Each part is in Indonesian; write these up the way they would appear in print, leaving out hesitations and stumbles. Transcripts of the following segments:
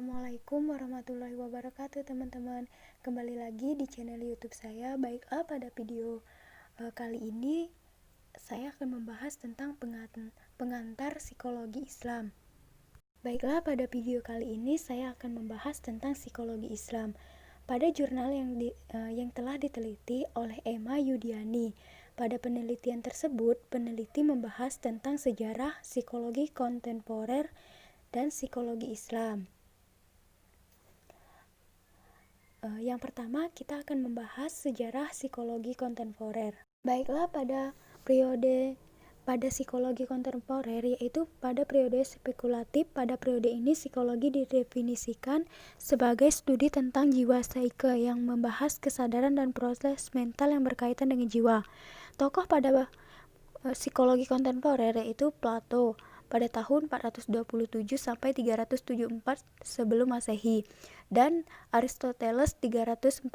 Assalamualaikum warahmatullahi wabarakatuh teman-teman. Kembali lagi di channel YouTube saya. Baiklah, pada video kali ini saya akan membahas tentang pengantar psikologi Islam. Baiklah, pada video kali ini saya akan membahas tentang psikologi Islam. Pada jurnal yang telah diteliti oleh Emma Yudiani, pada penelitian tersebut peneliti membahas tentang sejarah psikologi kontemporer dan psikologi Islam. Yang pertama, kita akan membahas sejarah psikologi kontemporer. Baiklah, pada psikologi kontemporer, yaitu pada periode spekulatif. Pada periode ini psikologi didefinisikan sebagai studi tentang jiwa psyche yang membahas kesadaran dan proses mental yang berkaitan dengan jiwa. Tokoh pada psikologi kontemporer yaitu Plato pada tahun 427 sampai 374 sebelum Masehi, dan Aristoteles 384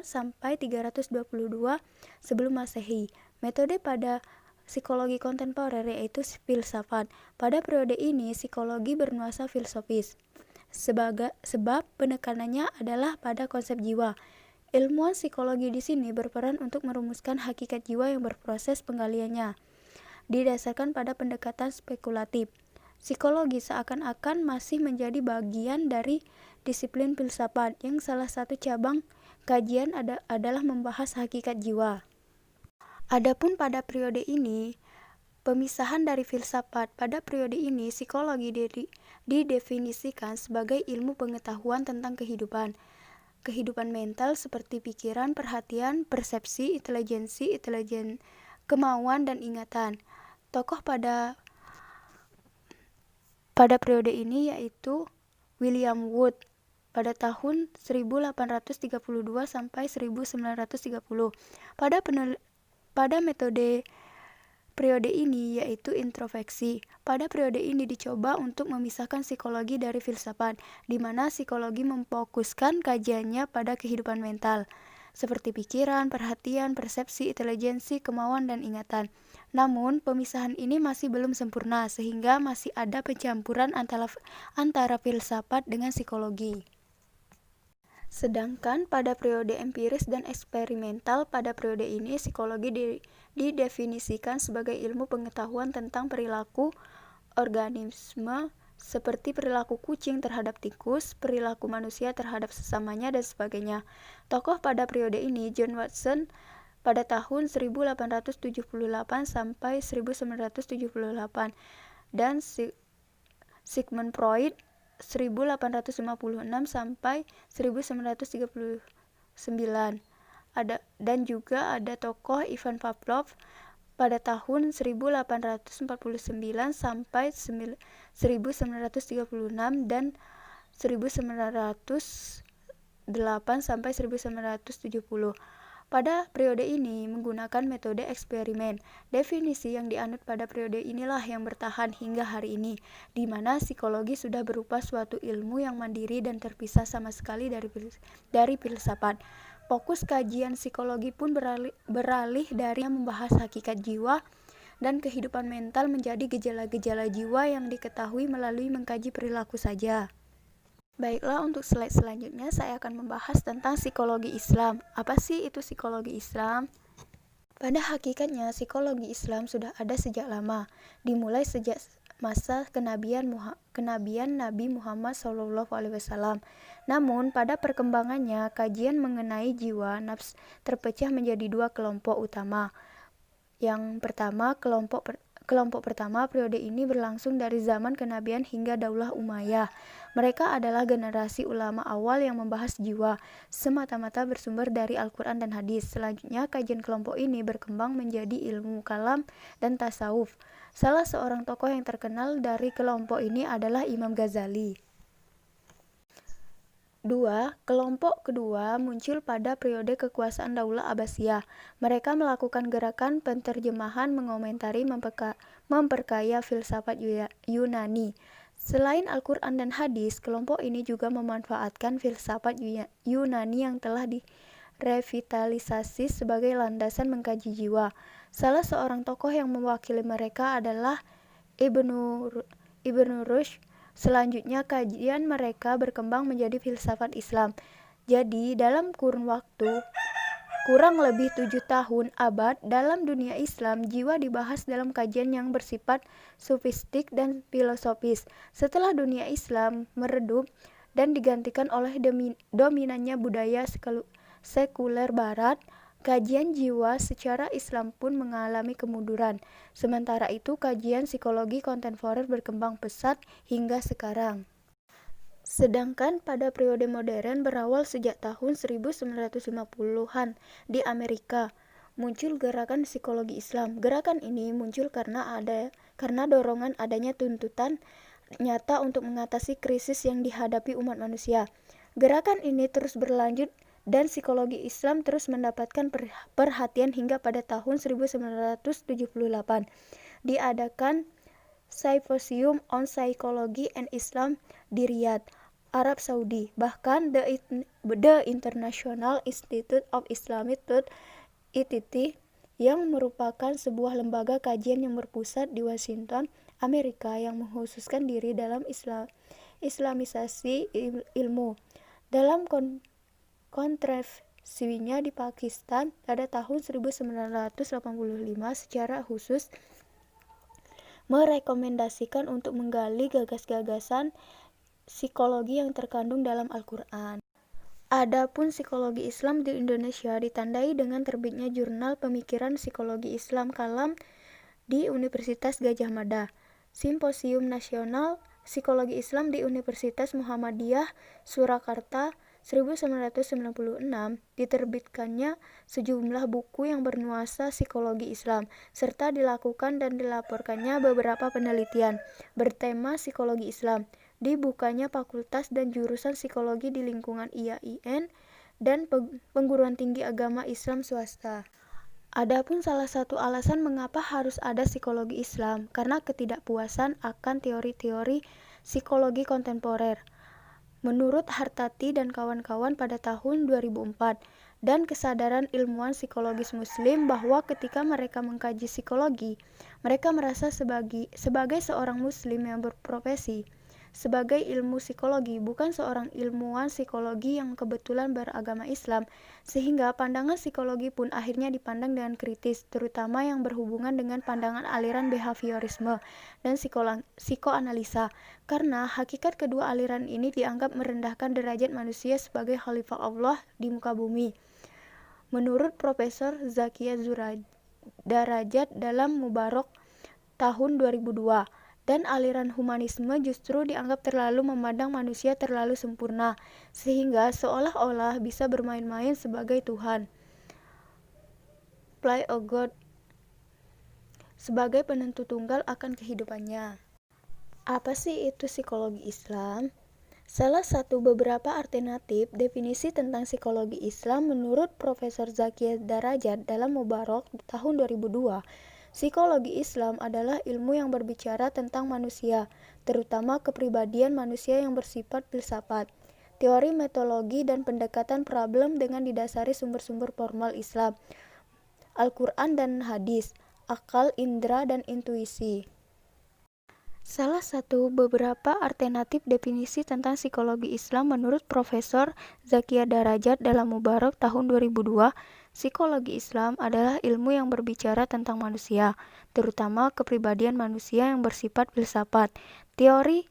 sampai 322 sebelum Masehi. Metode pada psikologi kontemporer yaitu filsafat. Pada periode ini psikologi bernuansa filosofis, sebab penekanannya adalah pada konsep jiwa. Ilmuwan psikologi di sini berperan untuk merumuskan hakikat jiwa yang berproses penggaliannya didasarkan pada pendekatan spekulatif. Psikologi seakan-akan masih menjadi bagian dari disiplin filsafat yang salah satu cabang kajian adalah membahas hakikat jiwa. Adapun pada periode ini, pemisahan dari filsafat. Pada periode ini, psikologi didefinisikan sebagai ilmu pengetahuan tentang kehidupan mental seperti pikiran, perhatian, persepsi, intelijensi, kemauan, dan ingatan. Tokoh pada periode ini yaitu William Wood pada tahun 1832 sampai 1930. Pada metode periode ini yaitu introspeksi. Pada periode ini dicoba untuk memisahkan psikologi dari filsafat, di mana psikologi memfokuskan kajiannya pada kehidupan mental, seperti pikiran, perhatian, persepsi, intelijensi, kemauan, dan ingatan. Namun, pemisahan ini masih belum sempurna, sehingga masih ada pencampuran antara filsafat dengan psikologi. Sedangkan pada periode empiris dan eksperimental, pada periode ini psikologi didefinisikan sebagai ilmu pengetahuan tentang perilaku organisme seperti perilaku kucing terhadap tikus, perilaku manusia terhadap sesamanya, dan sebagainya. Tokoh pada periode ini John Watson pada tahun 1878 sampai 1978, dan Sigmund Freud 1856 sampai 1939. Dan juga ada tokoh Ivan Pavlov pada tahun 1849 sampai 1936 dan 1908 sampai 1970. Pada periode ini menggunakan metode eksperimen. Definisi yang dianut pada periode inilah yang bertahan hingga hari ini, di mana psikologi sudah berupa suatu ilmu yang mandiri dan terpisah sama sekali dari filsafat. Fokus kajian psikologi pun beralih dari membahas hakikat jiwa dan kehidupan mental menjadi gejala-gejala jiwa yang diketahui melalui mengkaji perilaku saja. Baiklah, untuk slide selanjutnya saya akan membahas tentang psikologi Islam. Apa sih itu psikologi Islam? Pada hakikatnya psikologi Islam sudah ada sejak lama, dimulai sejak masa kenabian Nabi Muhammad SAW. Namun pada perkembangannya kajian mengenai jiwa nafs terpecah menjadi dua kelompok utama. Yang pertama, kelompok pertama periode ini berlangsung dari zaman kenabian hingga Daulah Umayyah. Mereka adalah generasi ulama awal yang membahas jiwa semata-mata bersumber dari Al-Quran dan Hadis. Selanjutnya kajian kelompok ini berkembang menjadi ilmu kalam dan tasawuf. Salah seorang tokoh yang terkenal dari kelompok ini adalah Imam Ghazali. Kelompok kedua muncul pada periode kekuasaan Daulah Abbasiyah. Mereka melakukan gerakan penterjemahan, mengomentari, memperkaya filsafat Yunani. Selain Al-Quran dan Hadis, kelompok ini juga memanfaatkan filsafat Yunani yang telah direvitalisasi sebagai landasan mengkaji jiwa. Salah seorang tokoh yang mewakili mereka adalah Ibnu Rushd. Selanjutnya kajian mereka berkembang menjadi filsafat Islam. Jadi dalam kurun waktu kurang lebih 7 tahun abad dalam dunia Islam, jiwa dibahas dalam kajian yang bersifat sofistik dan filosofis. Setelah dunia Islam meredup dan digantikan oleh dominannya budaya sekuler Barat, kajian jiwa secara Islam pun mengalami kemunduran. Sementara itu, kajian psikologi kontemporer berkembang pesat hingga sekarang. Sedangkan pada periode modern berawal sejak tahun 1950-an di Amerika, muncul gerakan psikologi Islam. Gerakan ini muncul karena dorongan adanya tuntutan nyata untuk mengatasi krisis yang dihadapi umat manusia. Gerakan ini terus berlanjut dan psikologi Islam terus mendapatkan perhatian hingga pada tahun 1978 diadakan Symposium on Psychology and Islam di Riyadh, Arab Saudi. Bahkan The International Institute of Islamic Thought (IIT) yang merupakan sebuah lembaga kajian yang berpusat di Washington, Amerika, yang mengkhususkan diri dalam Islamisasi ilmu. Dalam konferensinya di Pakistan pada tahun 1985 secara khusus merekomendasikan untuk menggali gagasan psikologi yang terkandung dalam Al-Quran. Adapun psikologi Islam di Indonesia ditandai dengan terbitnya Jurnal Pemikiran Psikologi Islam Kalam di Universitas Gadjah Mada, Simposium Nasional Psikologi Islam di Universitas Muhammadiyah Surakarta 1996, diterbitkannya sejumlah buku yang bernuansa psikologi Islam, serta dilakukan dan dilaporkannya beberapa penelitian bertema psikologi Islam. Dibukanya fakultas dan jurusan psikologi di lingkungan IAIN dan Perguruan Tinggi Agama Islam swasta. Adapun salah satu alasan mengapa harus ada psikologi Islam, karena ketidakpuasan akan teori-teori psikologi kontemporer. Menurut Hartati dan kawan-kawan pada tahun 2004, dan kesadaran ilmuwan psikologis muslim bahwa ketika mereka mengkaji psikologi, mereka merasa sebagai seorang muslim yang berprofesi sebagai ilmu psikologi, bukan seorang ilmuwan psikologi yang kebetulan beragama Islam, sehingga pandangan psikologi pun akhirnya dipandang dengan kritis, terutama yang berhubungan dengan pandangan aliran behaviorisme dan psikoanalisa, karena hakikat kedua aliran ini dianggap merendahkan derajat manusia sebagai khalifah Allah di muka bumi. Menurut Profesor Zakia Darajat dalam Mubarak tahun 2002, dan aliran humanisme justru dianggap terlalu memandang manusia terlalu sempurna, sehingga seolah-olah bisa bermain-main sebagai Tuhan, play a God, sebagai penentu tunggal akan kehidupannya. Apa sih itu psikologi Islam? Salah satu beberapa alternatif definisi tentang psikologi Islam menurut Profesor Zakia Darajat dalam Mubarak tahun 2002, psikologi Islam adalah ilmu yang berbicara tentang manusia, terutama kepribadian manusia yang bersifat filsafat, teori metodologi dan pendekatan problem dengan didasari sumber-sumber formal Islam, Al-Quran dan hadis, akal, indera, dan intuisi. Salah satu beberapa alternatif definisi tentang psikologi Islam menurut Profesor Zakia Darajat dalam Mubarak tahun 2002, psikologi Islam adalah ilmu yang berbicara tentang manusia, terutama kepribadian manusia yang bersifat filsafat, teori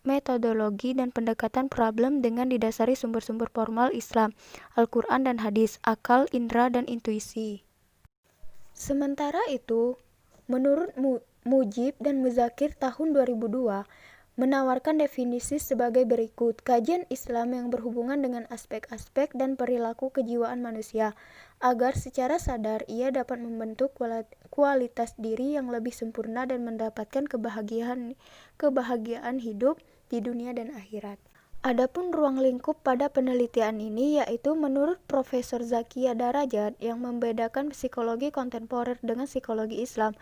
metodologi dan pendekatan problem dengan didasari sumber-sumber formal Islam, Al-Quran dan hadis, akal, indera, dan intuisi. Sementara itu, menurut Mujib dan Muzakir tahun 2002 menawarkan definisi sebagai berikut: kajian Islam yang berhubungan dengan aspek-aspek dan perilaku kejiwaan manusia, agar secara sadar ia dapat membentuk kualitas diri yang lebih sempurna dan mendapatkan kebahagiaan hidup di dunia dan akhirat. Adapun ruang lingkup pada penelitian ini yaitu menurut Profesor Zakia Darajat yang membedakan psikologi kontemporer dengan psikologi Islam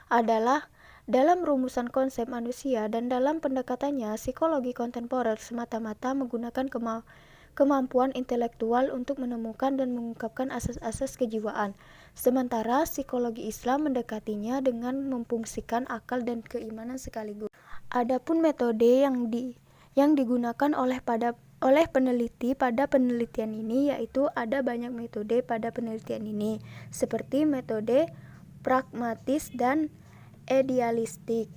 adalah dalam rumusan konsep manusia, dan dalam pendekatannya psikologi kontemporer semata-mata menggunakan kemampuan intelektual untuk menemukan dan mengungkapkan asas-asas kejiwaan. Sementara psikologi Islam mendekatinya dengan memfungsikan akal dan keimanan sekaligus. Adapun metode yang digunakan oleh peneliti pada penelitian ini, yaitu ada banyak metode pada penelitian ini, seperti metode pragmatis dan idealistik.